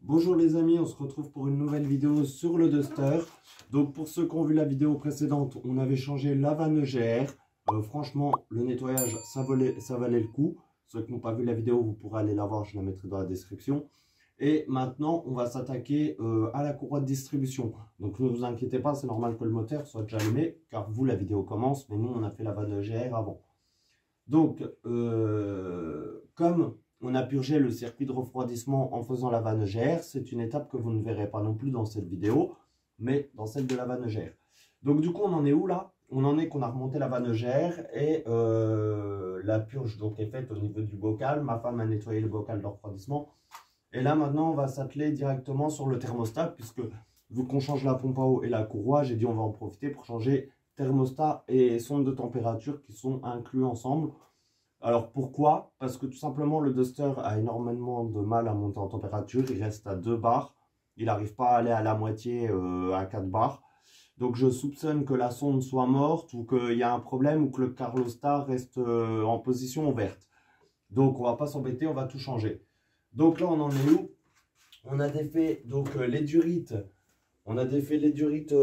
Bonjour les amis, on se retrouve pour une nouvelle vidéo sur le Duster. Donc pour ceux qui ont vu la vidéo précédente, on avait changé la vanne GR. Franchement, le nettoyage, ça valait le coup. Ceux qui n'ont pas vu la vidéo, vous pourrez aller la voir, je la mettrai dans la description. Et maintenant, on va s'attaquer à la courroie de distribution. Donc ne vous inquiétez pas, c'est normal que le moteur soit déjà allumé, car vous, la vidéo commence, mais nous, on a fait la vanne GR avant. Donc, comme on a purgé le circuit de refroidissement en faisant la vanne GR, c'est une étape que vous ne verrez pas non plus dans cette vidéo, mais dans celle de la vanne GR. Donc du coup, on en est où là? On en est qu'on a remonté la vanne GR et la purge donc est faite au niveau du bocal. Ma femme a nettoyé le bocal de refroidissement. Et là maintenant, on va s'atteler directement sur le thermostat, puisque vu qu'on change la pompe à eau et la courroie, j'ai dit on va en profiter pour changer thermostat et sonde de température qui sont inclus ensemble. Alors pourquoi? Parce que tout simplement le Duster a énormément de mal à monter en température, il reste à 2 bars, il n'arrive pas à aller à la moitié à 4 bars. Donc je soupçonne que la sonde soit morte ou qu'il y a un problème ou que le Carlostar reste en position verte. Donc on va pas s'embêter, on va tout changer. Donc là on en est où? On a défait donc les durites. On a défait les durites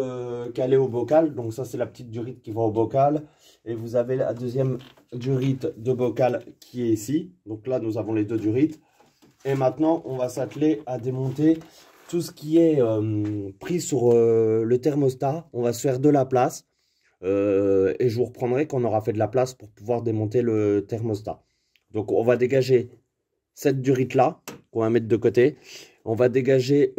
calées au bocal. Donc ça c'est la petite durite qui va au bocal. Et vous avez la deuxième durite de bocal qui est ici. Donc là nous avons les deux durites. Et maintenant on va s'atteler à démonter tout ce qui est pris sur le thermostat. On va se faire de la place. Et je vous reprendrai quand on aura fait de la place pour pouvoir démonter le thermostat. Donc on va dégager cette durite là qu'on va mettre de côté. On va dégager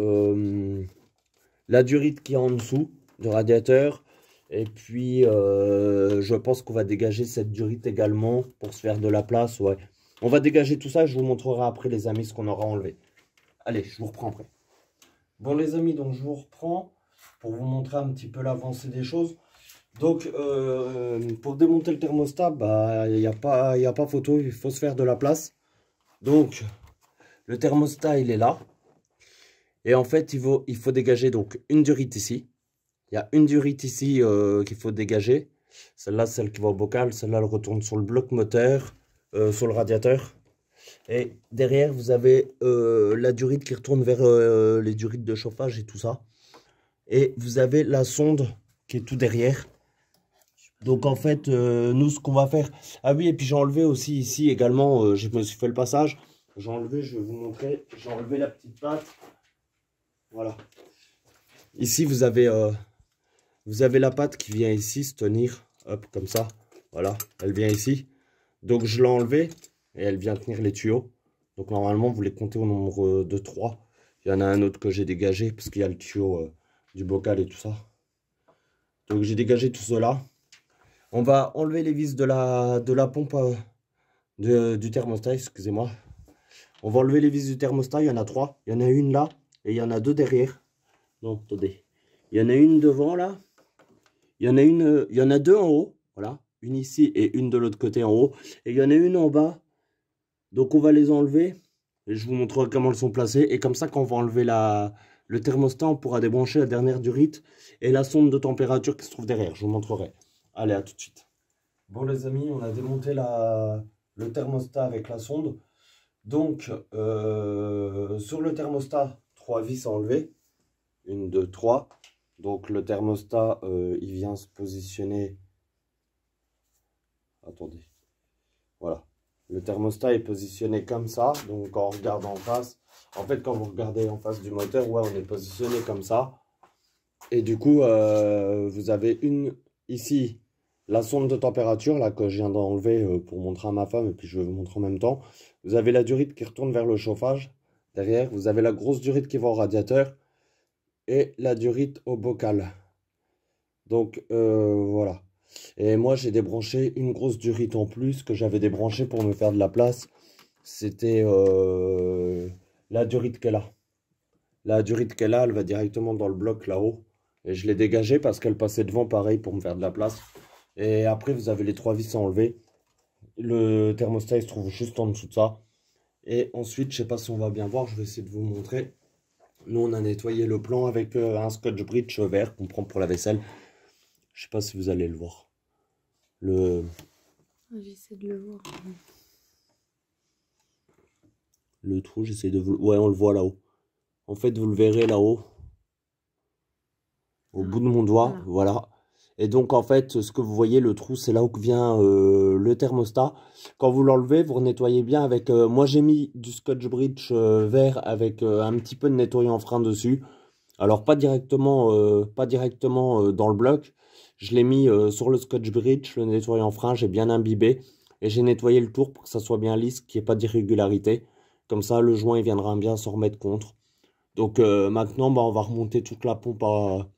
la durite qui est en dessous du radiateur. Et puis, je pense qu'on va dégager cette durite également pour se faire de la place. Ouais. On va dégager tout ça. Je vous montrerai après, les amis, ce qu'on aura enlevé. Allez, je vous reprends après. Bon, les amis, donc je vous reprends pour vous montrer un petit peu l'avancée des choses. Donc, pour démonter le thermostat, bah, il n'y a pas photo. Il faut se faire de la place. Donc, le thermostat, il est là. Et en fait, il faut dégager donc une durite ici. Il y a une durite ici qu'il faut dégager. Celle-là, celle qui va au bocal. Celle-là, elle retourne sur le bloc moteur, sur le radiateur. Et derrière, vous avez la durite qui retourne vers les durites de chauffage et tout ça. Et vous avez la sonde qui est tout derrière. Donc en fait, nous, ce qu'on va faire... Ah oui, et puis j'ai enlevé aussi ici également, je me suis fait le passage. J'ai enlevé, je vais vous montrer, j'ai enlevé la petite patte. Voilà. Ici, vous avez la patte qui vient ici se tenir, hop, comme ça. Voilà, elle vient ici. Donc, je l'ai enlevée et elle vient tenir les tuyaux. Donc, normalement, vous les comptez au nombre de 3. Il y en a un autre que j'ai dégagé parce qu'il y a le tuyau du bocal et tout ça. Donc, j'ai dégagé tout cela. On va enlever les vis de la pompe du thermostat, excusez-moi. On va enlever les vis du thermostat, il y en a 3. Il y en a une là et il y en a 2 derrière. Non, attendez. Il y en a une devant là. Il y en a 2 en haut. Voilà. Une ici et une de l'autre côté en haut. Et il y en a une en bas. Donc on va les enlever. Et je vous montrerai comment elles sont placées. Et comme ça, quand on va enlever le thermostat, on pourra débrancher la dernière durite et la sonde de température qui se trouve derrière. Je vous montrerai. Allez, à tout de suite. Bon les amis, on a démonté le thermostat avec la sonde. Donc, sur le thermostat, 3 vis à enlever. 1, 2, 3. Donc, le thermostat, il vient se positionner. Attendez. Voilà. Le thermostat est positionné comme ça. Donc, quand on regarde en face, en fait, quand vous regardez en face du moteur, ouais, on est positionné comme ça. Et du coup, vous avez ici, la sonde de température, là, que je viens d'enlever pour montrer à ma femme. Et puis, je vais vous montrer en même temps. Vous avez la durite qui retourne vers le chauffage. Derrière, vous avez la grosse durite qui va au radiateur. Et la durite au bocal. Donc, voilà. Et moi, j'ai débranché une grosse durite en plus que j'avais débranché pour me faire de la place. C'était la durite qu'elle a. La durite qu'elle a, elle va directement dans le bloc là-haut. Et je l'ai dégagée parce qu'elle passait devant pareil pour me faire de la place. Et après, vous avez les 3 vis à enlever. Le thermostat, il se trouve juste en dessous de ça. Et ensuite, je sais pas si on va bien voir, je vais essayer de vous montrer. Nous, on a nettoyé le plan avec un scotch bridge vert qu'on prend pour la vaisselle. Je sais pas si vous allez le voir. J'essaie de le voir. Le trou, j'essaie de vous... Ouais, on le voit là-haut. En fait, vous le verrez là-haut, au bout de mon doigt, voilà. Et donc, en fait, ce que vous voyez, le trou, c'est là où vient le thermostat. Quand vous l'enlevez, vous nettoyez bien avec... moi, j'ai mis du Scotch Brite vert avec un petit peu de nettoyant frein dessus. Alors, pas directement dans le bloc. Je l'ai mis sur le Scotch Brite, le nettoyant frein, j'ai bien imbibé. Et j'ai nettoyé le tour pour que ça soit bien lisse, qu'il n'y ait pas d'irrégularité. Comme ça, le joint, il viendra bien s'en remettre contre. Donc, maintenant, bah, on va remonter toute la pompe à...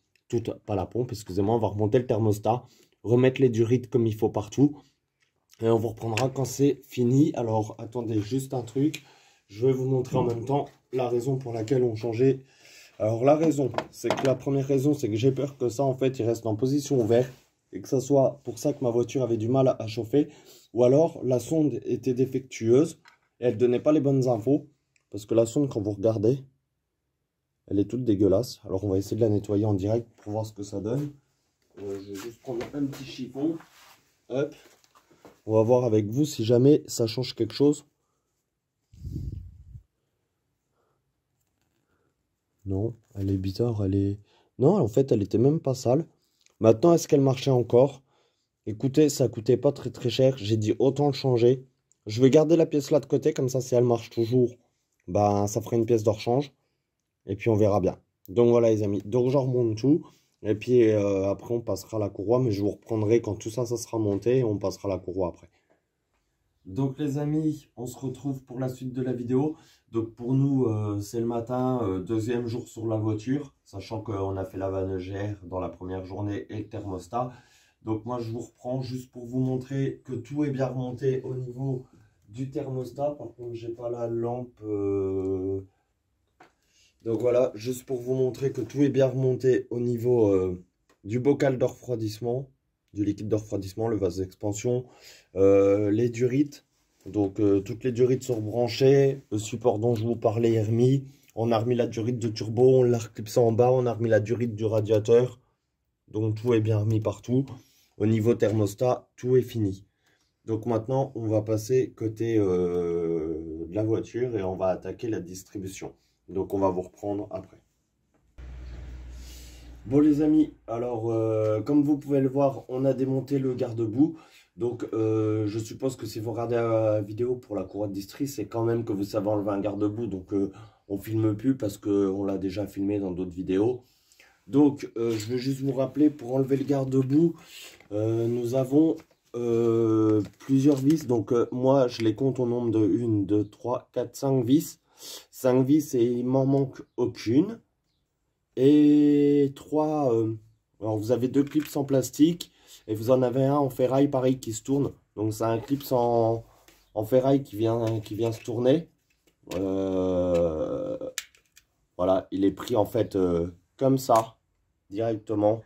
pas la pompe, excusez-moi, on va remonter le thermostat, remettre les durites comme il faut partout, et on vous reprendra quand c'est fini. Alors, attendez juste un truc, je vais vous montrer en même temps la raison pour laquelle on changeait. Alors, la raison, c'est que la première raison, c'est que j'ai peur que ça, en fait, il reste en position ouverte, et que ça soit pour ça que ma voiture avait du mal à chauffer, ou alors la sonde était défectueuse, et elle donnait pas les bonnes infos, parce que la sonde, quand vous regardez, elle est toute dégueulasse. Alors on va essayer de la nettoyer en direct pour voir ce que ça donne. Je vais juste prendre un petit chiffon. Hop. On va voir avec vous si jamais ça change quelque chose. Non, elle est bizarre, elle est... Non, en fait, elle était même pas sale. Maintenant, est-ce qu'elle marchait encore? Écoutez, ça coûtait pas très cher. J'ai dit autant le changer. Je vais garder la pièce là de côté, comme ça, si elle marche toujours, ben, ça fera une pièce de rechange. Et puis on verra bien. Donc voilà les amis, donc je remonte tout. Et puis après on passera à la courroie, mais je vous reprendrai quand tout ça, ça sera monté et on passera à la courroie après. Donc les amis, on se retrouve pour la suite de la vidéo. Donc pour nous, c'est le matin, deuxième jour sur la voiture, sachant qu'on a fait la vanne-gère dans la première journée et le thermostat. Donc moi je vous reprends juste pour vous montrer que tout est bien remonté au niveau du thermostat. Par contre, j'ai pas la lampe... Donc voilà, juste pour vous montrer que tout est bien remonté au niveau du bocal de refroidissement, du liquide de refroidissement, le vase d'expansion, les durites. Donc toutes les durites sont rebranchées, le support dont je vous parlais est remis. On a remis la durite de turbo, on l'a reclipsé en bas, on a remis la durite du radiateur. Donc tout est bien remis partout. Au niveau thermostat, tout est fini. Donc maintenant, on va passer côté de la voiture et on va attaquer la distribution. Donc on va vous reprendre après. Bon les amis, alors comme vous pouvez le voir, on a démonté le garde-boue. Donc je suppose que si vous regardez la vidéo pour la courroie de distri, c'est quand même que vous savez enlever un garde-boue. Donc on filme plus parce qu'on l'a déjà filmé dans d'autres vidéos. Donc je vais juste vous rappeler, pour enlever le garde-boue, nous avons plusieurs vis. Donc moi je les compte au nombre de 1, 2, 3, 4, 5 vis. 5 vis et il m'en manque aucune. Et 3, alors vous avez 2 clips en plastique et vous en avez un en ferraille pareil qui se tourne. Donc c'est un clip en ferraille qui vient se tourner. Voilà, il est pris en fait comme ça, directement.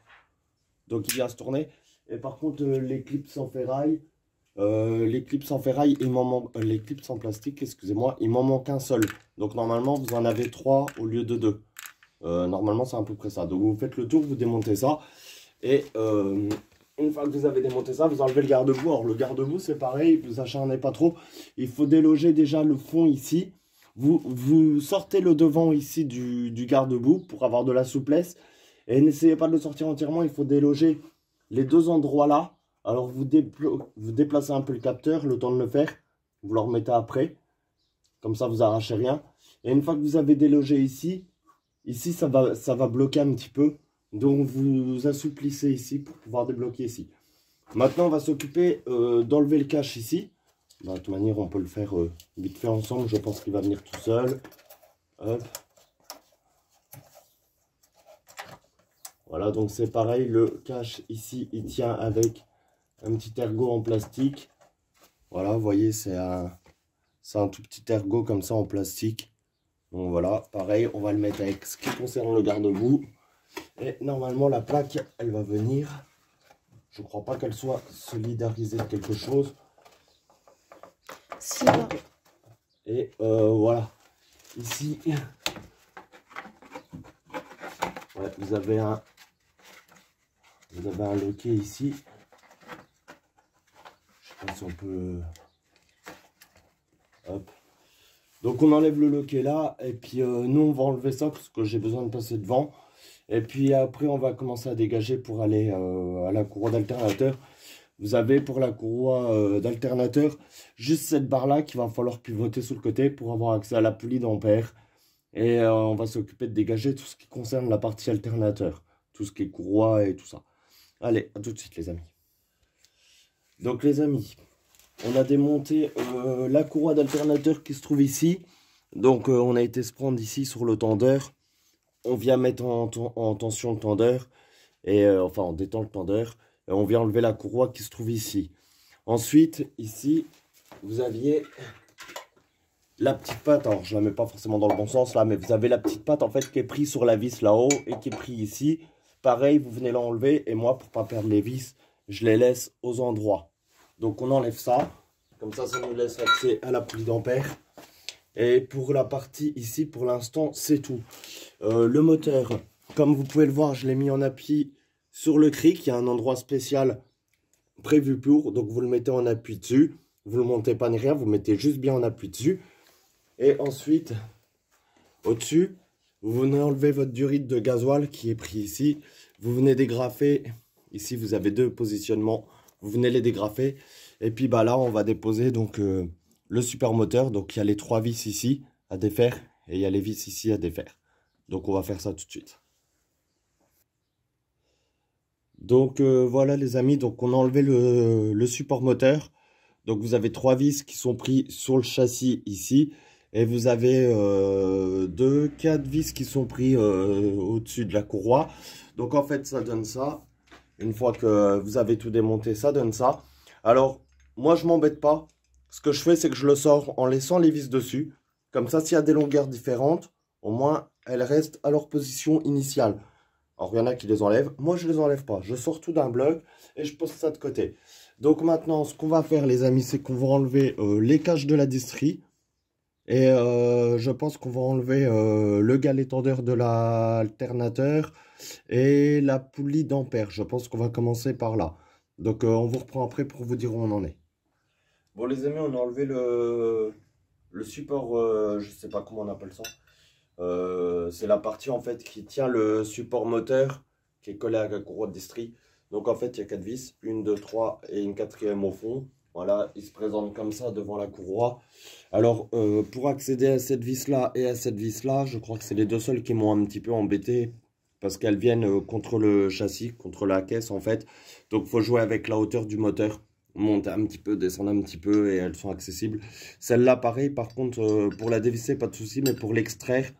Donc il vient se tourner. Et par contre les clips en ferraille, il m'en manque, les clips en plastique, excusez-moi, il m'en manque un seul. Donc normalement vous en avez 3 au lieu de 2. Normalement c'est à peu près ça. Donc vous faites le tour, vous démontez ça. Et une fois que vous avez démonté ça, vous enlevez le garde-boue. Alors le garde-boue c'est pareil, vous acharnez pas trop. Il faut déloger déjà le fond ici. Vous sortez le devant ici du garde-boue pour avoir de la souplesse. Et n'essayez pas de le sortir entièrement, il faut déloger les 2 endroits là. Alors vous déplacez un peu le capteur, le temps de le faire. Vous le remettez après. Comme ça vous arrachez rien. Et une fois que vous avez délogé ici, ça va bloquer un petit peu. Donc vous assouplissez ici pour pouvoir débloquer ici. Maintenant on va s'occuper d'enlever le cache ici. Bah, de toute manière on peut le faire vite fait ensemble. Je pense qu'il va venir tout seul. Hop. Voilà, donc c'est pareil, le cache ici, il tient avec un petit ergot en plastique. Voilà, vous voyez, c'est un tout petit ergot comme ça en plastique. Donc voilà, pareil, on va le mettre avec ce qui concerne le garde-boue. Et normalement, la plaque, elle va venir. Je ne crois pas qu'elle soit solidarisée de quelque chose. C'est bon. Et voilà, ici, ouais, vous avez un loquet ici. Je sais pas si on peut... Hop. Donc on enlève le loquet là, et puis nous on va enlever ça parce que j'ai besoin de passer devant. Et puis après on va commencer à dégager pour aller à la courroie d'alternateur. Vous avez pour la courroie d'alternateur juste cette barre là qu'il va falloir pivoter sur le côté pour avoir accès à la poulie d'ampère. Et on va s'occuper de dégager tout ce qui concerne la partie alternateur. Tout ce qui est courroie et tout ça. Allez, à tout de suite les amis. Donc les amis, on a démonté la courroie d'alternateur qui se trouve ici. Donc on a été se prendre ici sur le tendeur. On vient mettre en tension le tendeur. Et enfin on détend le tendeur. Et on vient enlever la courroie qui se trouve ici. Ensuite, ici, vous aviez la petite patte. Alors je la mets pas forcément dans le bon sens là. Mais vous avez la petite patte en fait qui est prise sur la vis là-haut. Et qui est prise ici. Pareil, vous venez l'enlever. Et moi, pour pas perdre les vis, je les laisse aux endroits. Donc on enlève ça. Comme ça nous laisse accès à la poulie d'ampère. Et pour la partie ici, pour l'instant, c'est tout. Le moteur, comme vous pouvez le voir, je l'ai mis en appui sur le cric. Il y a un endroit spécial prévu pour. Donc vous le mettez en appui dessus. Vous ne le montez pas ni rien, vous mettez juste bien en appui dessus. Et ensuite, au-dessus, vous venez enlever votre durite de gasoil qui est pris ici. Vous venez dégrafer. Ici, vous avez deux positionnements. Vous venez les dégrafer. Et puis bah là, on va déposer donc le supermoteur. Donc il y a les 3 vis ici à défaire. Et il y a les vis ici à défaire. Donc on va faire ça tout de suite. Donc voilà les amis. Donc on a enlevé le support moteur. Donc vous avez 3 vis qui sont pris sur le châssis ici. Et vous avez 4 vis qui sont pris au-dessus de la courroie. Donc en fait ça donne ça. Une fois que vous avez tout démonté, ça donne ça. Alors, moi, je m'embête pas. Ce que je fais, c'est que je le sors en laissant les vis dessus. Comme ça, s'il y a des longueurs différentes, au moins, elles restent à leur position initiale. Alors, il y en a qui les enlèvent. Moi, je les enlève pas. Je sors tout d'un bloc et je pose ça de côté. Donc, maintenant, ce qu'on va faire, les amis, c'est qu'on va enlever les caches de la distrie. Et je pense qu'on va enlever le galet tendeur de l'alternateur et la poulie d'ampère. Je pense qu'on va commencer par là. Donc on vous reprend après pour vous dire où on en est. Bon les amis, on a enlevé le support, je sais pas comment on appelle ça. C'est la partie en fait qui tient le support moteur qui est collé à la courroie de distrie. Donc en fait il y a 4 vis, 1, 2, 3 et une quatrième au fond. Voilà, il se présente comme ça devant la courroie. Alors, pour accéder à cette vis-là et à cette vis-là, je crois que c'est les deux seuls qui m'ont un petit peu embêté. Parce qu'elles viennent contre le châssis, contre la caisse en fait. Donc, il faut jouer avec la hauteur du moteur. Monter un petit peu, descendre un petit peu et elles sont accessibles. Celle-là, pareil. Par contre, pour la dévisser, pas de souci. Mais pour l'extraire,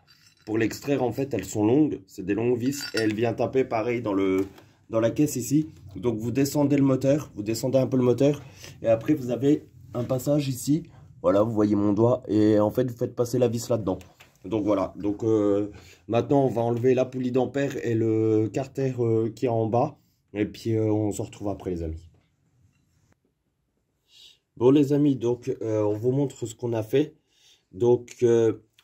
en fait, elles sont longues. C'est des longues vis. Et elle vient taper pareil dans la caisse ici. Donc vous descendez le moteur, vous descendez un peu le moteur et après vous avez un passage ici. Voilà, vous voyez mon doigt et en fait vous faites passer la vis là-dedans. Donc voilà, donc maintenant on va enlever la poulie d'ampère et le carter qui est en bas. Et puis on se retrouve après les amis. Bon les amis, donc on vous montre ce qu'on a fait. Donc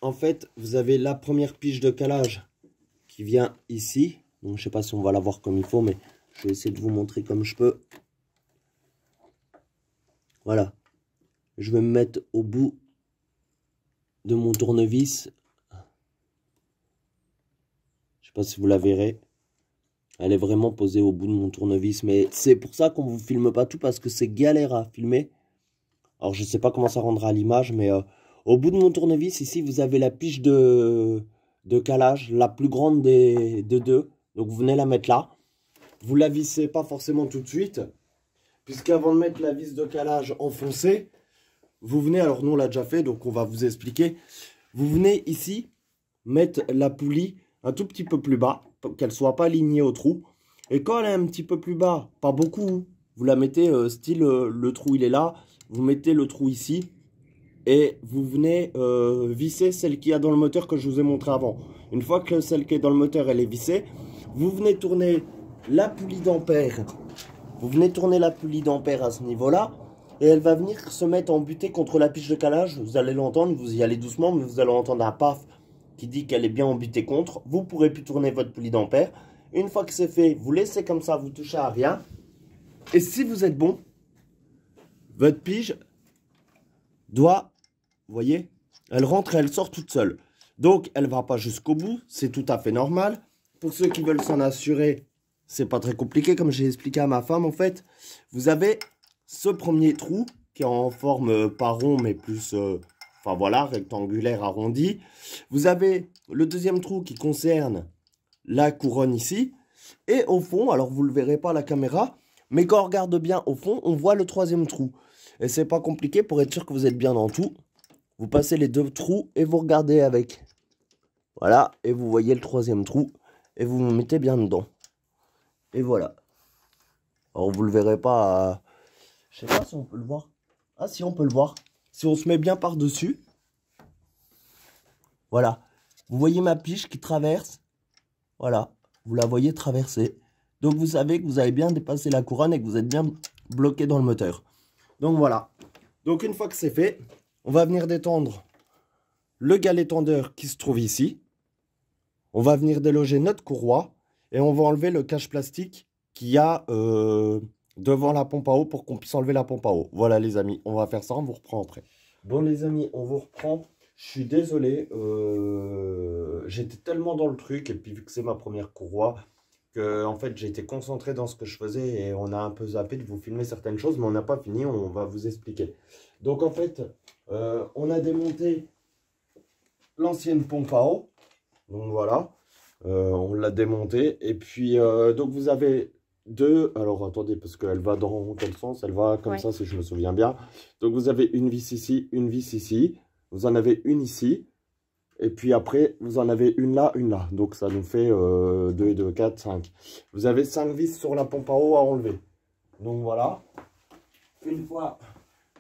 en fait vous avez la première pige de calage qui vient ici. Donc je sais pas si on va la voir comme il faut mais... je vais essayer de vous montrer comme je peux. Voilà. Je vais me mettre au bout de mon tournevis. Je sais pas si vous la verrez. Elle est vraiment posée au bout de mon tournevis. Mais c'est pour ça qu'on ne vous filme pas tout. Parce que c'est galère à filmer. Alors je sais pas comment ça rendra à l'image. Mais au bout de mon tournevis, ici, vous avez la pige de calage. La plus grande des deux. Donc vous venez la mettre là. Vous la vissez pas forcément tout de suite, puisqu'avant de mettre la vis de calage enfoncée, vous venez, alors nous on l'a déjà fait, donc on va vous expliquer. Vous venez ici mettre la poulie un tout petit peu plus bas, qu'elle soit pas alignée au trou. Et quand elle est un petit peu plus bas, pas beaucoup, vous la mettez style le trou il est là, vous mettez le trou ici. Et vous venez visser celle qu'il y a dans le moteur que je vous ai montré avant. Une fois que celle qui est dans le moteur elle est vissée, vous venez tourner la poulie d'ampère. Vous venez tourner la poulie d'ampère à ce niveau-là. Et elle va venir se mettre en butée contre la pige de calage. Vous allez l'entendre, vous y allez doucement, mais vous allez entendre un paf qui dit qu'elle est bien embutée contre. Vous pourrez plus tourner votre poulie d'ampère. Une fois que c'est fait, vous laissez comme ça, vous touchez à rien. Et si vous êtes bon, votre pige doit, vous voyez, elle rentre et elle sort toute seule. Donc, elle ne va pas jusqu'au bout, c'est tout à fait normal. Pour ceux qui veulent s'en assurer, c'est pas très compliqué, comme j'ai expliqué à ma femme, en fait. Vous avez ce premier trou, qui est en forme pas rond, mais plus, enfin voilà, rectangulaire, arrondi. Vous avez le deuxième trou qui concerne la couronne ici. Et au fond, alors vous ne le verrez pas à la caméra, mais quand on regarde bien au fond, on voit le troisième trou. Et c'est pas compliqué, pour être sûr que vous êtes bien dans tout. Vous passez les deux trous et vous regardez avec. Voilà, et vous voyez le troisième trou. Et vous vous mettez bien dedans. Et voilà. Alors vous le verrez pas. Je sais pas si on peut le voir. Ah si, on peut le voir. Si on se met bien par-dessus. Voilà. Vous voyez ma piche qui traverse. Voilà. Vous la voyez traverser. Donc vous savez que vous avez bien dépassé la couronne et que vous êtes bien bloqué dans le moteur. Donc voilà. Donc une fois que c'est fait, on va venir détendre le galet tendeur qui se trouve ici. On va venir déloger notre courroie et on va enlever le cache plastique qu'il y a devant la pompe à eau pour qu'on puisse enlever la pompe à eau. Voilà les amis, on va faire ça, on vous reprend après. Bon les amis, on vous reprend. Je suis désolé, j'étais tellement dans le truc et puis vu que c'est ma première courroie, que en fait j'ai été concentré dans ce que je faisais et on a un peu zappé de vous filmer certaines choses, mais on n'a pas fini, on va vous expliquer. Donc en fait, on a démonté l'ancienne pompe à eau. Donc voilà, on l'a démonté. Et puis, donc vous avez deux... Alors attendez, parce qu'elle va dans quel sens? Elle va comme ça, si je me souviens bien. Donc vous avez une vis ici, une vis ici. Vous en avez une ici. Et puis après, vous en avez une là, une là. Donc ça nous fait 2, 2, 4, 5. Vous avez 5 vis sur la pompe à eau à enlever. Donc voilà. Une fois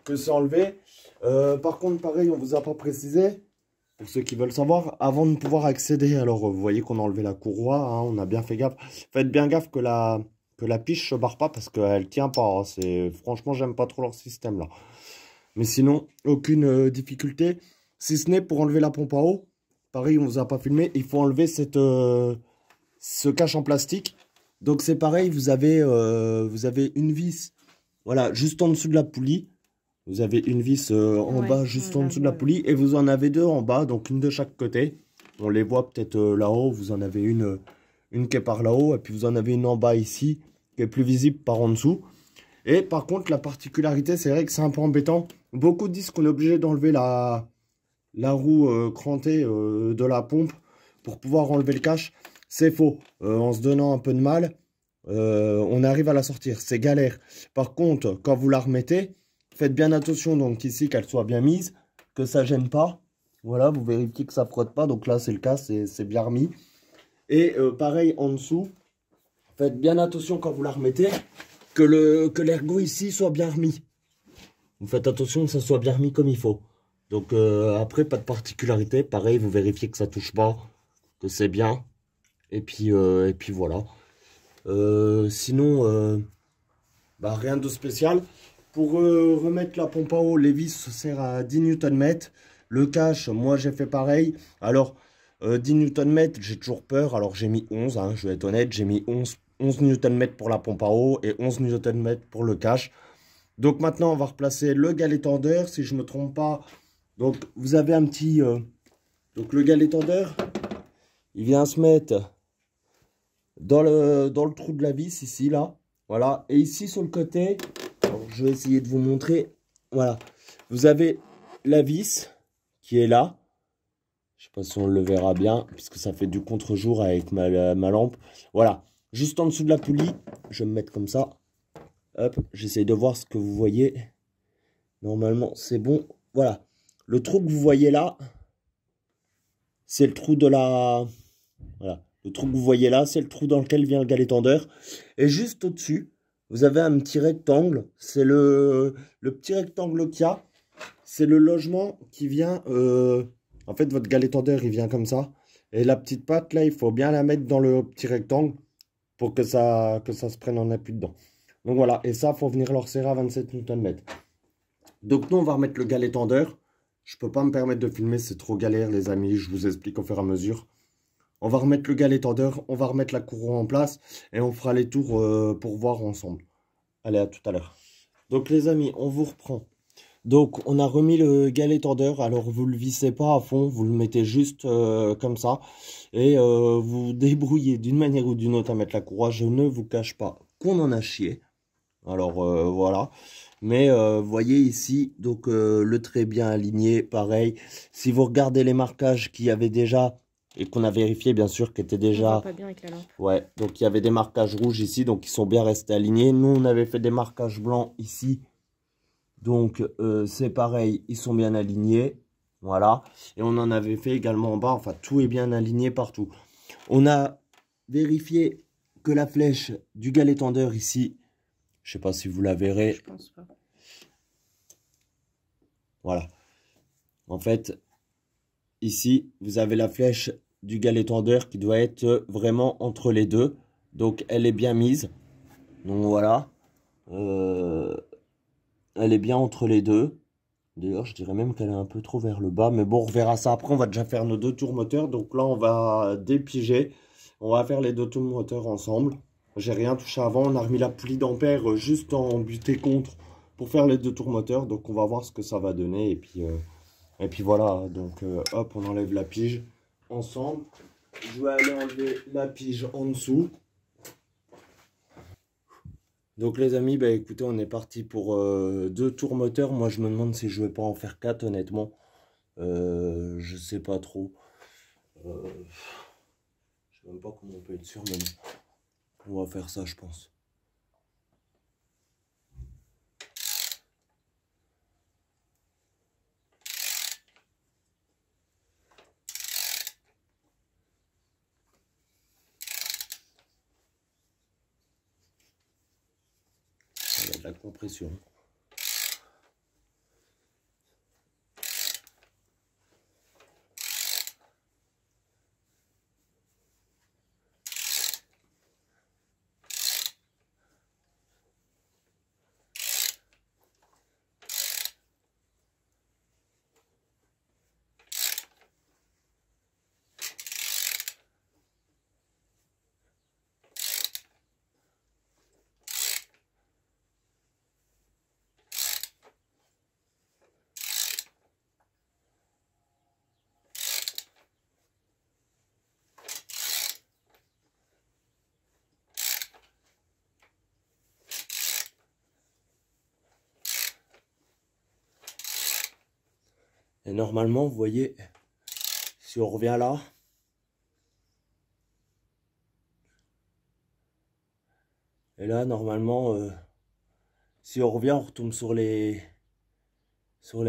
que c'est enlevé. Par contre, pareil, on vous a pas précisé. Pour ceux qui veulent savoir, avant de pouvoir accéder, alors vous voyez qu'on a enlevé la courroie, hein, on a bien fait gaffe. Faites bien gaffe que la piche ne se barre pas parce qu'elle tient pas. Hein, franchement, j'aime pas trop leur système là. Mais sinon, aucune difficulté. Si ce n'est pour enlever la pompe à eau. Pareil, on vous a pas filmé. Il faut enlever ce cache en plastique. Donc c'est pareil, vous avez une vis, voilà, juste en dessous de la poulie. Vous avez une vis en bas, juste en dessous de la poulie. Et vous en avez deux en bas, donc une de chaque côté. On les voit peut-être là-haut. Vous en avez une qui est par là-haut. Et puis vous en avez une en bas ici, qui est plus visible par en dessous. Et par contre, la particularité, c'est vrai que c'est un peu embêtant. Beaucoup disent qu'on est obligé d'enlever la roue crantée de la pompe pour pouvoir enlever le cache. C'est faux. En se donnant un peu de mal, on arrive à la sortir. C'est galère. Par contre, quand vous la remettez... Faites bien attention donc ici qu'elle soit bien mise, que ça gêne pas. Voilà, vous vérifiez que ça frotte pas. Donc là c'est le cas, c'est bien remis. Et pareil en dessous, faites bien attention quand vous la remettez, que l'ergot ici soit bien remis. Vous faites attention que ça soit bien remis comme il faut. Donc après pas de particularité, pareil vous vérifiez que ça touche pas, que c'est bien. Et puis voilà. Sinon, bah, rien de spécial. Pour remettre la pompe à eau, les vis se sert à 10 Nm. Le cache, moi j'ai fait pareil. Alors, 10 Nm, j'ai toujours peur. Alors j'ai mis 11, hein, je vais être honnête. J'ai mis 11 Nm pour la pompe à eau et 11 Nm pour le cache. Donc maintenant, on va replacer le galet tendeur, si je ne me trompe pas. Donc vous avez un petit... donc le galet tendeur, il vient se mettre dans le trou de la vis, ici, là. Voilà. Et ici, sur le côté... Alors, je vais essayer de vous montrer. Voilà. Vous avez la vis qui est là. Je ne sais pas si on le verra bien, puisque ça fait du contre-jour avec ma lampe. Voilà. Juste en dessous de la poulie. Je vais me mettre comme ça. Hop. J'essaye de voir ce que vous voyez. Normalement, c'est bon. Voilà. Le trou que vous voyez là, c'est le trou de la... Voilà. Le trou que vous voyez là, c'est le trou dans lequel vient le galet tendeur. Et juste au-dessus, vous avez un petit rectangle, c'est le petit rectangle qu'il y a, c'est le logement qui vient, en fait votre galet tendeur il vient comme ça, et la petite patte là il faut bien la mettre dans le petit rectangle pour que ça se prenne en appui dedans. Donc voilà, et ça faut venir le resserrer à 27 Nm. Donc nous on va remettre le galet tendeur, je peux pas me permettre de filmer, c'est trop galère les amis, je vous explique au fur et à mesure. On va remettre le galet tendeur, on va remettre la courroie en place et on fera les tours pour voir ensemble. Allez, à tout à l'heure. Donc les amis, on vous reprend. Donc on a remis le galet tendeur, alors vous le vissez pas à fond, vous le mettez juste comme ça. Et vous débrouillez d'une manière ou d'une autre à mettre la courroie. Je ne vous cache pas qu'on en a chié. Alors voilà. Mais voyez ici, donc le trait bien aligné, pareil. Si vous regardez les marquages qu'il y avait déjà, et qu'on a vérifié bien sûr, qui étaient déjà... On voit pas bien avec la lampe. Ouais, donc il y avait des marquages rouges ici, donc ils sont bien restés alignés. Nous, on avait fait des marquages blancs ici. Donc c'est pareil, ils sont bien alignés. Voilà. Et on en avait fait également en bas. Enfin, tout est bien aligné partout. On a vérifié que la flèche du galet tendeur ici, je sais pas si vous la verrez. Je pense pas. Voilà. En fait, ici, vous avez la flèche du galet tendeur qui doit être vraiment entre les deux. Donc, elle est bien mise. Donc, voilà. Elle est bien entre les deux. D'ailleurs, je dirais même qu'elle est un peu trop vers le bas. Mais bon, on reverra ça après. On va déjà faire nos 2 tours moteurs. Donc là, on va dépiger. On va faire les 2 tours moteurs ensemble. J'ai rien touché avant. On a remis la poulie d'ampère juste en butée contre pour faire les 2 tours moteurs. Donc on va voir ce que ça va donner. Et puis voilà. Donc hop, on enlève la pige ensemble. Je vais aller enlever la pige en dessous. Donc les amis, bah écoutez, on est parti pour 2 tours moteurs. Moi je me demande si je vais pas en faire 4 honnêtement. Je sais pas trop. Je sais même pas comment on peut être sûr, mais on va faire ça je pense. Ça va être la compression. Et normalement, vous voyez, si on revient là, et là, normalement, si on revient, on retombe sur les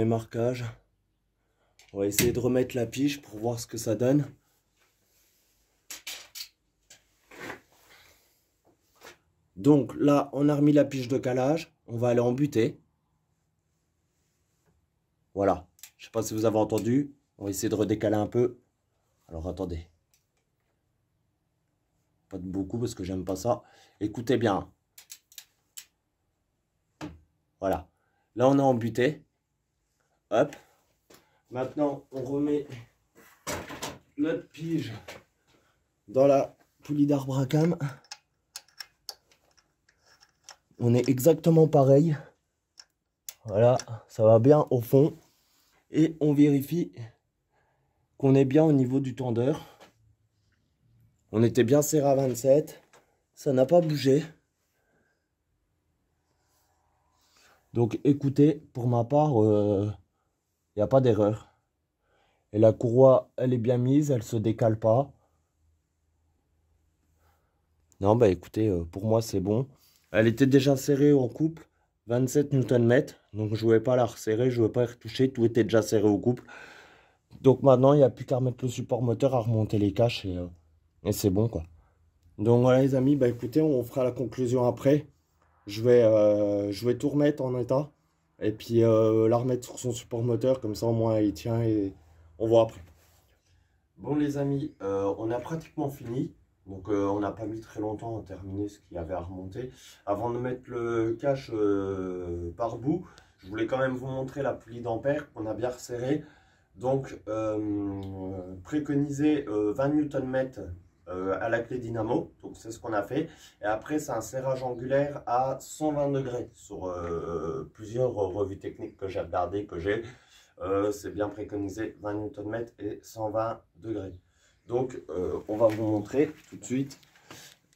marquages. On va essayer de remettre la pige pour voir ce que ça donne. Donc là, on a remis la pige de calage. On va aller en butée. Voilà. Je sais pas si vous avez entendu. On va essayer de redécaler un peu. Alors attendez. Pas de beaucoup parce que j'aime pas ça. Écoutez bien. Voilà. Là, on est en butée. Hop. Maintenant, on remet notre pige dans la poulie d'arbre à cam. On est exactement pareil. Voilà, ça va bien au fond. Et on vérifie qu'on est bien au niveau du tendeur. On était bien serré à 27. Ça n'a pas bougé. Donc écoutez, pour ma part, il n'y a pas d'erreur. Et la courroie, elle est bien mise, elle se décale pas. Non, bah écoutez, pour moi c'est bon. Elle était déjà serrée en couple, 27 Nm. Donc je ne voulais pas la resserrer, je ne voulais pas y retoucher, tout était déjà serré au couple. Donc maintenant, il n'y a plus qu'à remettre le support moteur, à remonter les caches et c'est bon quoi. Donc voilà les amis, bah écoutez, on fera la conclusion après. Je vais tout remettre en état et puis la remettre sur son support moteur, comme ça au moins il tient et on voit après. Bon les amis, on a pratiquement fini. Donc on n'a pas mis très longtemps à terminer ce qu'il y avait à remonter. Avant de mettre le cache par bout, je voulais quand même vous montrer la poulie d'ampère qu'on a bien resserrée. Donc préconiser 20 Nm à la clé dynamo. Donc c'est ce qu'on a fait. Et après c'est un serrage angulaire à 120 degrés sur plusieurs revues techniques que j'ai regardées, c'est bien préconisé 20 Nm et 120 degrés. Donc on va vous montrer tout de suite.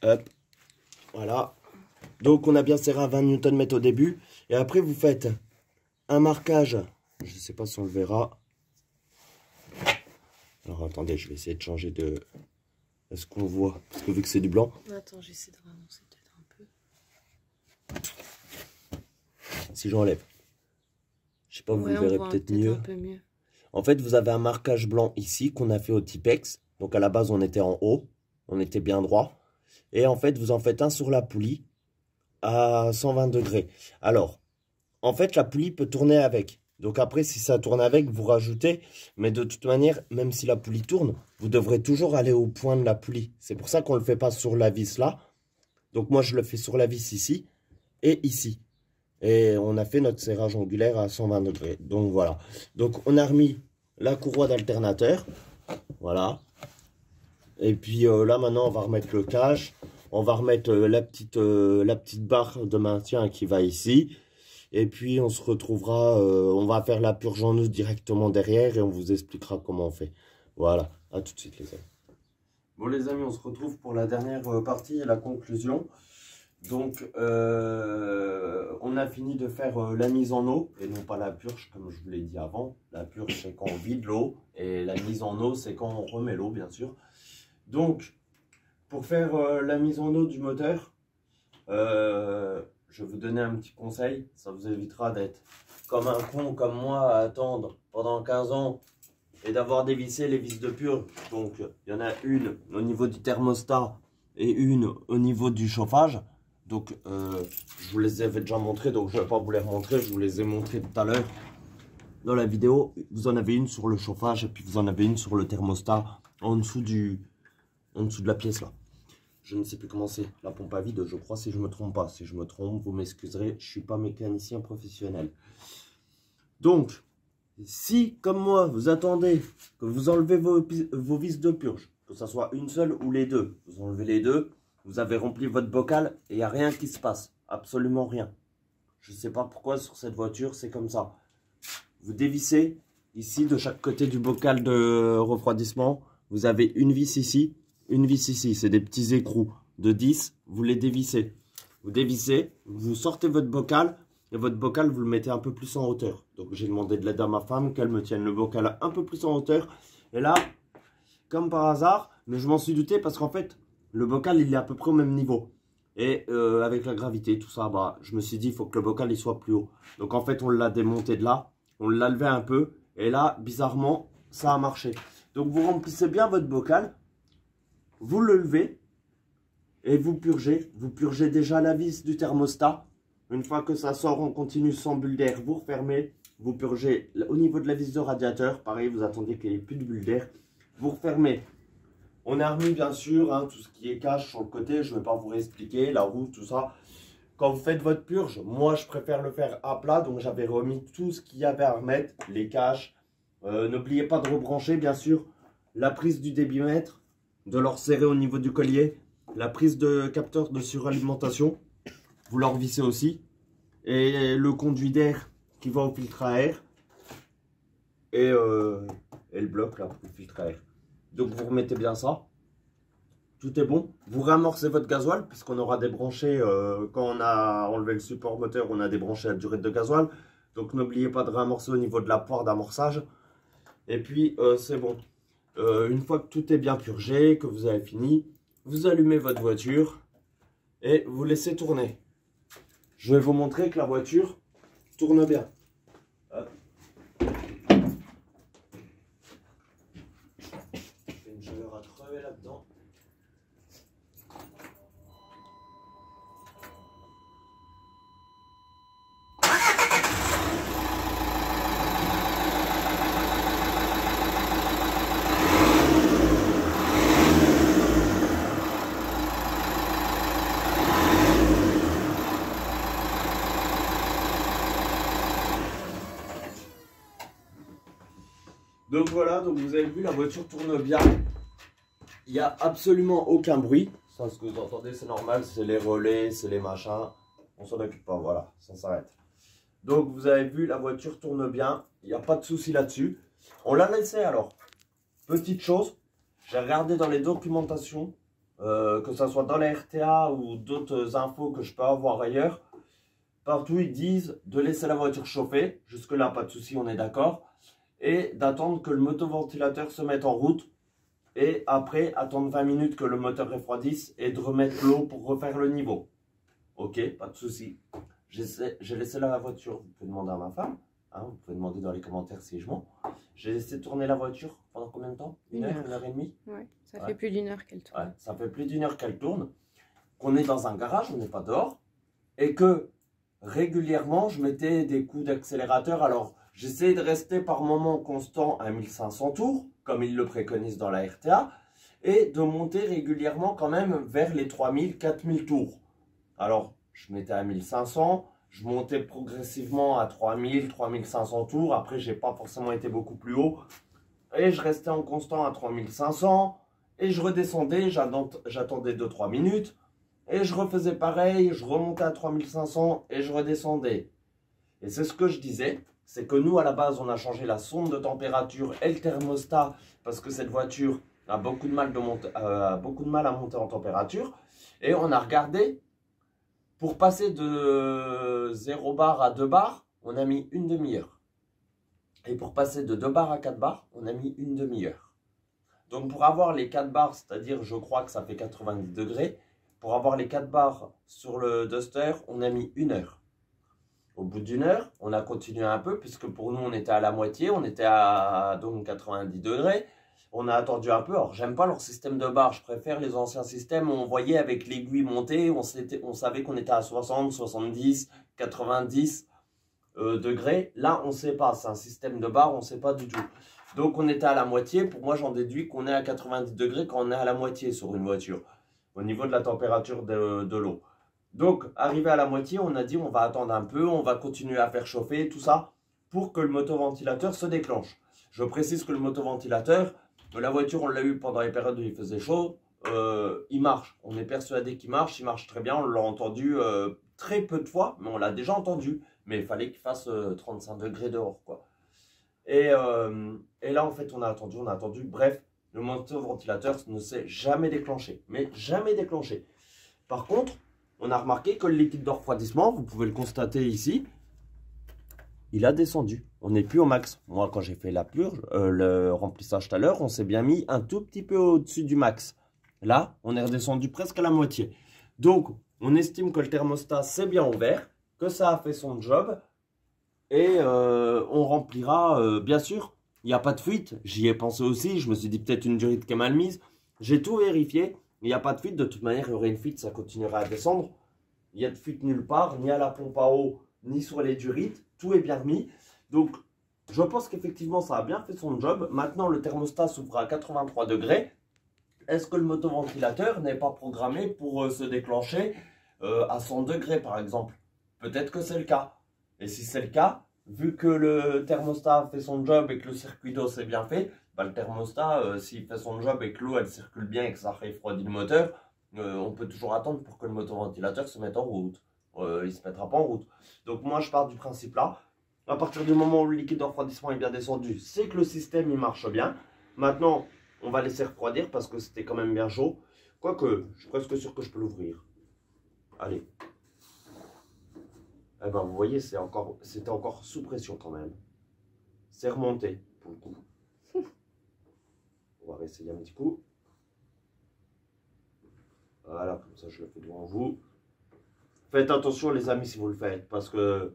Hop, voilà. Donc on a bien serré à 20 Nm au début. Et après vous faites un marquage. Je ne sais pas si on le verra. Alors attendez, je vais essayer de changer de... Est-ce qu'on voit? Parce que vu que c'est du blanc. Attends, j'essaie de ramasser peut-être un peu. Si j'enlève. Je sais pas, vous le verrez peut-être mieux. Un peu mieux. En fait, vous avez un marquage blanc ici qu'on a fait au Tipex. Donc à la base, on était en haut. On était bien droit. Et en fait, vous en faites un sur la poulie à 120 degrés. Alors, en fait, la poulie peut tourner avec. Donc après, si ça tourne avec, vous rajoutez. Mais de toute manière, même si la poulie tourne, vous devrez toujours aller au point de la poulie. C'est pour ça qu'on ne le fait pas sur la vis là. Donc moi, je le fais sur la vis ici et ici. Et on a fait notre serrage angulaire à 120 degrés. Donc voilà. Donc on a remis la courroie d'alternateur. Voilà. Et puis là, maintenant, on va remettre le cache. On va remettre la petite barre de maintien qui va ici. Et puis, on se retrouvera, on va faire la purge en nous directement derrière et on vous expliquera comment on fait. Voilà, à tout de suite les amis. Bon les amis, on se retrouve pour la dernière partie et la conclusion. Donc, on a fini de faire la mise en eau et non pas la purge comme je vous l'ai dit avant. La purge, c'est quand on vide l'eau et la mise en eau, c'est quand on remet l'eau, bien sûr. Donc, pour faire la mise en eau du moteur, je vais vous donner un petit conseil, ça vous évitera d'être comme un con comme moi à attendre pendant 15 ans et d'avoir dévissé les vis de purge. Donc il y en a une au niveau du thermostat et une au niveau du chauffage. Donc je vous les avais déjà montré, donc je ne vais pas vous les remontrer, je vous les ai montrés tout à l'heure dans la vidéo. Vous en avez une sur le chauffage et puis vous en avez une sur le thermostat en dessous de la pièce là. Je ne sais plus comment c'est, la pompe à vide, je crois, si je ne me trompe pas. Si je me trompe, vous m'excuserez, je ne suis pas mécanicien professionnel. Donc, si, comme moi, vous attendez que vous enlevez vos vis de purge, que ce soit une seule ou les deux, vous enlevez les deux, vous avez rempli votre bocal et il n'y a rien qui se passe. Absolument rien. Je ne sais pas pourquoi sur cette voiture, c'est comme ça. Vous dévissez ici, de chaque côté du bocal de refroidissement, vous avez une vis ici. Une vis ici, c'est des petits écrous de 10, vous les dévissez. Vous dévissez, vous sortez votre bocal, et votre bocal, vous le mettez un peu plus en hauteur. Donc j'ai demandé de l'aide à ma femme, qu'elle me tienne le bocal un peu plus en hauteur. Et là, comme par hasard, mais je m'en suis douté parce qu'en fait, le bocal, il est à peu près au même niveau. Et avec la gravité, tout ça, bah, je me suis dit, il faut que le bocal, il soit plus haut. Donc en fait, on l'a démonté de là, on l'a levé un peu, et là, bizarrement, ça a marché. Donc vous remplissez bien votre bocal. Vous le levez et vous purgez. Vous purgez déjà la vis du thermostat. Une fois que ça sort en continu sans bulle d'air, vous refermez. Vous purgez au niveau de la vis de radiateur. Pareil, vous attendez qu'il n'y ait plus de bulle d'air. Vous refermez. On a remis bien sûr hein, tout ce qui est cache sur le côté. Je ne vais pas vous réexpliquer, la roue, tout ça. Quand vous faites votre purge, moi je préfère le faire à plat. Donc j'avais remis tout ce qu'il y avait à remettre. Les caches. N'oubliez pas de rebrancher bien sûr la prise du débitmètre. De leur serrer au niveau du collier, la prise de capteur de suralimentation, vous leur vissez aussi, et le conduit d'air qui va au filtre à air, et le bloc là pour le filtre à air. Donc vous remettez bien ça, tout est bon, vous ramorcez votre gasoil, puisqu'on aura débranché, quand on a enlevé le support moteur, on a débranché la durée de gasoil, donc n'oubliez pas de ramorcer au niveau de la poire d'amorçage, et puis c'est bon. Une fois que tout est bien purgé, que vous avez fini, vous allumez votre voiture et vous laissez tourner. Je vais vous montrer que la voiture tourne bien. Hop. Il y a une chaleur à crever là-dedans. Donc voilà, donc vous avez vu, la voiture tourne bien. il n'y a absolument aucun bruit. Ça, ce que vous entendez, c'est normal, c'est les relais, c'est les machins. On s'en occupe pas, voilà, ça s'arrête. Donc, vous avez vu, la voiture tourne bien. Il n'y a pas de souci là-dessus. On l'a laissé alors. Petite chose, j'ai regardé dans les documentations, que ce soit dans la RTA ou d'autres infos que je peux avoir ailleurs. Partout, ils disent de laisser la voiture chauffer. Jusque-là, pas de souci, on est d'accord. Et d'attendre que le motoventilateur se mette en route. Et après, attendre 20 minutes que le moteur refroidisse et de remettre l'eau pour refaire le niveau. Ok, pas de souci. J'ai laissé la voiture, vous pouvez demander à ma femme. Hein, vous pouvez demander dans les commentaires si je mens. J'ai laissé tourner la voiture pendant combien de temps? Une heure et demie? Ouais, ça fait plus d'une heure qu'elle tourne. Ouais, ça fait plus d'une heure qu'elle tourne. Qu'on est dans un garage, on n'est pas dehors. Et que régulièrement, je mettais des coups d'accélérateur. Alors, j'essayais de rester par moment constant à 1500 tours, comme ils le préconisent dans la RTA, et de monter régulièrement quand même vers les 3000, 4000 tours. Alors, je mettais à 1500, je montais progressivement à 3000, 3500 tours. Après, j'ai pas forcément été beaucoup plus haut. Et je restais en constant à 3500. Et je redescendais, j'attendais 2-3 minutes. Et je refaisais pareil, je remontais à 3500 et je redescendais. Et c'est ce que je disais, c'est que nous, à la base, on a changé la sonde de température et le thermostat parce que cette voiture a beaucoup de mal, à monter en température. Et on a regardé, pour passer de 0 bar à 2 bars, on a mis une demi-heure. Et pour passer de 2 bars à 4 bars, on a mis une demi-heure. Donc pour avoir les 4 bars, c'est-à-dire je crois que ça fait 90 degrés, pour avoir les 4 bars sur le Duster, on a mis 1 heure. Au bout d'une heure, on a continué un peu, puisque pour nous, on était à la moitié, on était à donc 90 degrés. On a attendu un peu. Alors, j'aime pas leur système de barre, je préfère les anciens systèmes où on voyait avec l'aiguille montée, on savait qu'on était à 60, 70, 90 degrés. Là, on ne sait pas, c'est un système de barre, on ne sait pas du tout. Donc, on était à la moitié. Pour moi, j'en déduis qu'on est à 90 degrés quand on est à la moitié sur une voiture, au niveau de la température de l'eau. Donc, arrivé à la moitié, on a dit on va attendre un peu, on va continuer à faire chauffer, tout ça, pour que le motoventilateur se déclenche. Je précise que le motoventilateur, la voiture, on l'a eu pendant les périodes où il faisait chaud, il marche. On est persuadé qu'il marche très bien, on l'a entendu très peu de fois, mais on l'a déjà entendu. Mais il fallait qu'il fasse 35 degrés dehors, quoi. Et là, en fait, on a attendu. Bref, le motoventilateur ne s'est jamais déclenché, mais jamais déclenché. Par contre, on a remarqué que le liquide de refroidissement, vous pouvez le constater ici, il a descendu. On n'est plus au max. Moi, quand j'ai fait la purge, le remplissage tout à l'heure, on s'est bien mis un tout petit peu au-dessus du max. Là, on est redescendu presque à la moitié. Donc, on estime que le thermostat s'est bien ouvert, que ça a fait son job. Et on remplira, bien sûr, il n'y a pas de fuite. J'y ai pensé aussi, je me suis dit peut-être une durite qui est mal mise. J'ai tout vérifié, il n'y a pas de fuite. De toute manière, il y aurait une fuite, ça continuera à descendre. Il n'y a de fuite nulle part, ni à la pompe à eau, ni sur les durites. Tout est bien remis. Donc, je pense qu'effectivement, ça a bien fait son job. Maintenant, le thermostat s'ouvre à 83 degrés. Est-ce que le motoventilateur n'est pas programmé pour se déclencher à 100 degrés, par exemple? Peut-être que c'est le cas. Et si c'est le cas, vu que le thermostat fait son job et que le circuit d'eau s'est bien fait, bah le thermostat, s'il fait son job et que l'eau elle circule bien et que ça refroidit le moteur, on peut toujours attendre pour que le motoventilateur se mette en route. Il ne se mettra pas en route. Donc moi je pars du principe là, à partir du moment où le liquide de refroidissement est bien descendu, c'est que le système il marche bien. Maintenant, on va laisser refroidir parce que c'était quand même bien chaud. Quoique, je suis presque sûr que je peux l'ouvrir. Allez. Eh ben, vous voyez, c'était encore sous pression quand même. C'est remonté, pour le coup. On va réessayer un petit coup. Voilà, comme ça je le fais devant vous. Faites attention les amis si vous le faites, parce que...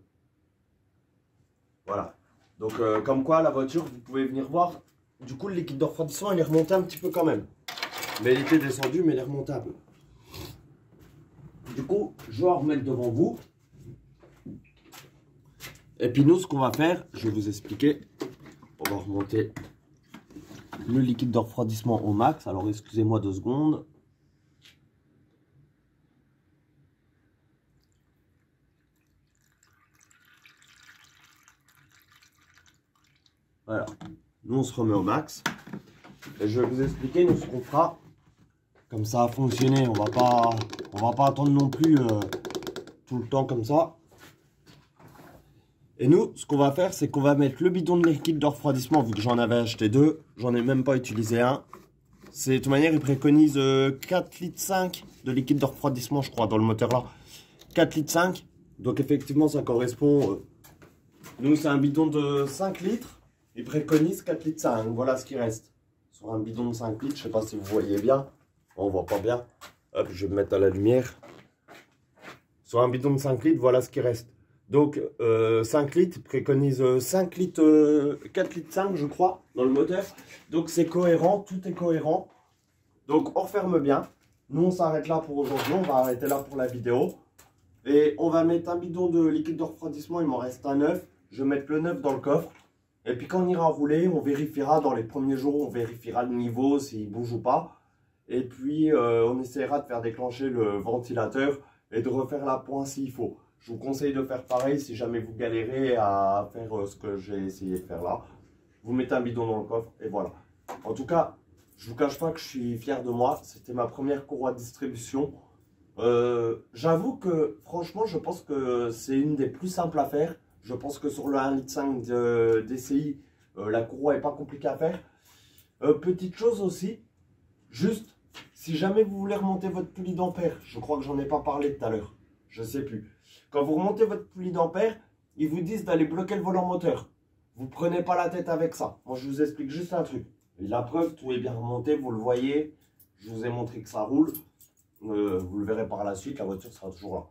Voilà. Donc, comme quoi, la voiture, vous pouvez venir voir. Du coup, le liquide de refroidissement, il est remonté un petit peu quand même. Mais il était descendu, mais il est remonté un peu. Du coup, je vais en remettre devant vous. Et puis nous, ce qu'on va faire, je vais vous expliquer. On va remonter le liquide de refroidissement au max. Alors, excusez-moi 2 secondes. Voilà. Nous, on se remet au max. Et je vais vous expliquer, nous, ce qu'on fera comme ça a fonctionné. On va pas attendre non plus tout le temps comme ça. Et nous, ce qu'on va faire, c'est qu'on va mettre le bidon de liquide de refroidissement, vu que j'en avais acheté 2. J'en ai même pas utilisé un. De toute manière, ils préconisent 4,5 litres de liquide de refroidissement, je crois, dans le moteur là. 4,5 litres. Donc effectivement, ça correspond... nous, c'est un bidon de 5 litres. Ils préconisent 4,5 litres. Voilà ce qui reste. Sur un bidon de 5 litres, je sais pas si vous voyez bien. On voit pas bien. Hop, je vais me mettre à la lumière. Sur un bidon de 5 litres, voilà ce qui reste. Donc, 5 litres, ils préconisent 5 litres, 4 litres 5, je crois, dans le moteur. Donc, c'est cohérent, tout est cohérent. Donc, on referme bien. Nous, on s'arrête là pour aujourd'hui. On va arrêter là pour la vidéo. Et on va mettre un bidon de liquide de refroidissement. Il m'en reste un neuf. Je vais mettre le neuf dans le coffre. Et puis, quand on ira rouler, on vérifiera dans les premiers jours, on vérifiera le niveau, s'il bouge ou pas. Et puis, on essaiera de faire déclencher le ventilateur et de refaire la pointe s'il faut. Je vous conseille de faire pareil si jamais vous galérez à faire ce que j'ai essayé de faire là. Vous mettez un bidon dans le coffre et voilà. En tout cas, je ne vous cache pas que je suis fier de moi. C'était ma première courroie de distribution. J'avoue que franchement, je pense que c'est une des plus simples à faire. Je pense que sur le 1,5 litre DCI, la courroie n'est pas compliquée à faire. Petite chose aussi, juste si jamais vous voulez remonter votre poulie d'ampère, je crois que j'en ai pas parlé tout à l'heure, je sais plus. Quand vous remontez votre poulie d'ampère, ils vous disent d'aller bloquer le volant moteur. Vous prenez pas la tête avec ça. Moi, je vous explique juste un truc. Et la preuve, tout est bien remonté, vous le voyez. Je vous ai montré que ça roule. Vous le verrez par la suite, la voiture sera toujours là.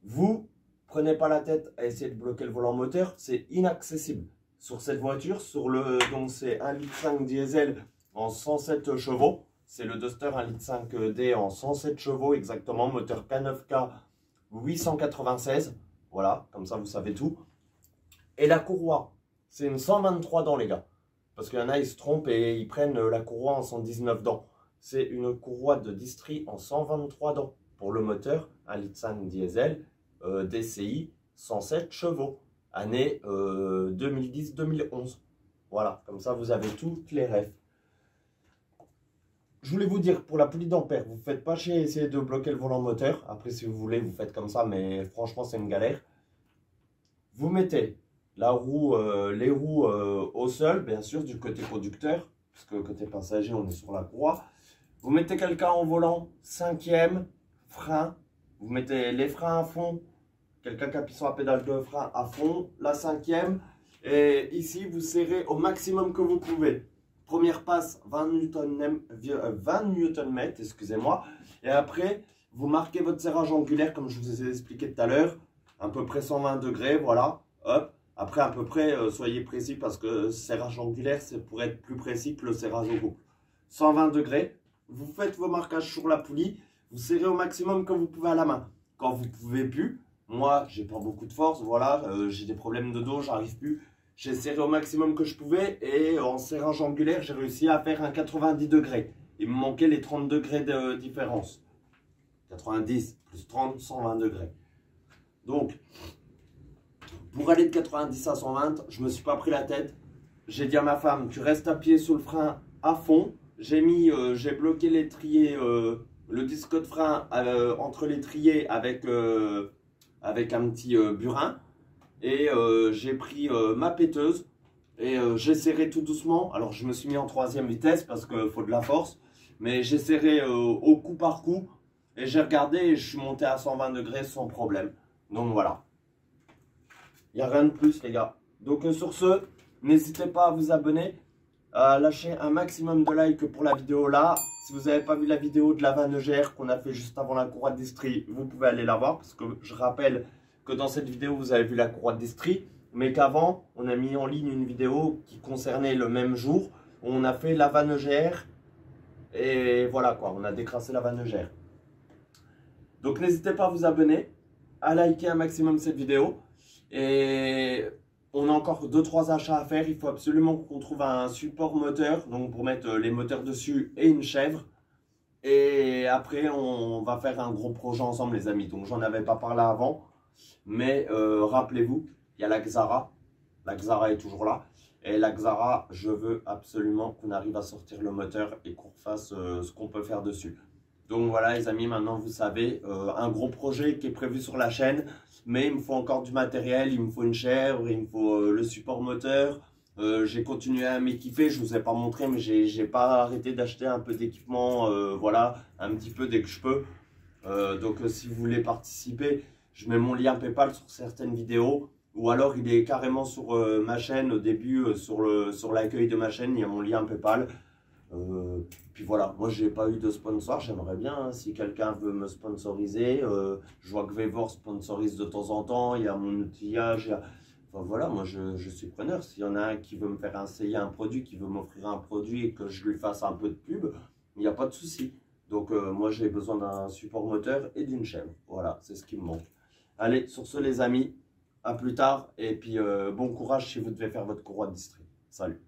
Vous prenez pas la tête à essayer de bloquer le volant moteur, c'est inaccessible. Sur cette voiture, donc c'est 1,5 litre diesel en 107 chevaux. C'est le Duster 1,5 litre D en 107 chevaux exactement, moteur K9K 896. Voilà, comme ça vous savez tout. Et la courroie, c'est une 123 dents les gars. Parce qu'il y en a, ils se trompent et ils prennent la courroie en 119 dents. C'est une courroie de distri en 123 dents pour le moteur 1,5 litre diesel DCI 107 chevaux. Année 2010-2011. Voilà, comme ça vous avez toutes les refs. Je voulais vous dire, pour la poulie d'ampère, vous ne faites pas chier à essayer de bloquer le volant moteur. Après, si vous voulez, vous faites comme ça, mais franchement, c'est une galère. Vous mettez la roue, les roues au sol, bien sûr, du côté conducteur, puisque côté passager, on est sur la courroie. Vous mettez quelqu'un en volant, 5e, frein. Vous mettez les freins à fond, quelqu'un qui appuie sur la pédale de frein à fond, la 5e. Et ici, vous serrez au maximum que vous pouvez. Première passe, 20 Nm, excusez-moi. Et après, vous marquez votre serrage angulaire, comme je vous ai expliqué tout à l'heure. À peu près 120 degrés, voilà. Hop. Après, à peu près, soyez précis parce que serrage angulaire, c'est pour être plus précis que le serrage au couple. 120 degrés. Vous faites vos marquages sur la poulie. Vous serrez au maximum que vous pouvez à la main. Quand vous ne pouvez plus, moi, j'ai pas beaucoup de force, voilà. J'ai des problèmes de dos, j'arrive plus. J'ai serré au maximum que je pouvais et en serrage angulaire, j'ai réussi à faire un 90 degrés. Il me manquait les 30 degrés de différence. 90 plus 30, 120 degrés. Donc, pour aller de 90 à 120, je ne me suis pas pris la tête. J'ai dit à ma femme, tu restes appuyé sur le frein à fond. J'ai bloqué l'étrier, le disque de frein entre l'étrier avec un petit burin. Et j'ai pris ma péteuse et j'ai serré tout doucement. Alors je me suis mis en 3e vitesse parce qu'il faut de la force. Mais j'ai serré au coup par coup. Et j'ai regardé et je suis monté à 120 degrés sans problème. Donc voilà. Il n'y a rien de plus les gars. Donc sur ce, n'hésitez pas à vous abonner. À lâcher un maximum de likes pour la vidéo là. Si vous n'avez pas vu la vidéo de la vanne EGR qu'on a fait juste avant la courroie de distri, vous pouvez aller la voir. Parce que je rappelle que dans cette vidéo, vous avez vu la courroie de distri, mais qu'avant, on a mis en ligne une vidéo qui concernait le même jour, où on a fait la vanne EGR, et voilà quoi, on a décrassé la vanne EGR. Donc n'hésitez pas à vous abonner, à liker un maximum cette vidéo, et on a encore 2-3 achats à faire. Il faut absolument qu'on trouve un support moteur, donc pour mettre les moteurs dessus et une chèvre. Et après, on va faire un gros projet ensemble les amis, donc j'en avais pas parlé avant. Mais rappelez-vous, il y a la Xara. La Xara est toujours là. Et la Xara, je veux absolument qu'on arrive à sortir le moteur et qu'on fasse ce qu'on peut faire dessus. Donc voilà les amis, maintenant vous savez, un gros projet qui est prévu sur la chaîne, mais il me faut encore du matériel, il me faut une chèvre, il me faut le support moteur. J'ai continué à m'équiper, je ne vous ai pas montré, mais j'ai pas arrêté d'acheter un peu d'équipement, voilà, un petit peu dès que je peux. Donc si vous voulez participer, je mets mon lien PayPal sur certaines vidéos. Ou alors il est carrément sur ma chaîne au début, sur l'accueil de ma chaîne, il y a mon lien PayPal. Puis voilà, moi j'ai pas eu de sponsor, j'aimerais bien, hein, si quelqu'un veut me sponsoriser. Je vois que Vevor sponsorise de temps en temps, il y a mon outillage, enfin voilà, moi je suis preneur. S'il y en a un qui veut me faire essayer un produit, qui veut m'offrir un produit et que je lui fasse un peu de pub, il n'y a pas de souci. Donc moi j'ai besoin d'un support moteur et d'une chaîne, voilà, c'est ce qui me manque. Allez, sur ce les amis, à plus tard et puis bon courage si vous devez faire votre courroie de district. Salut.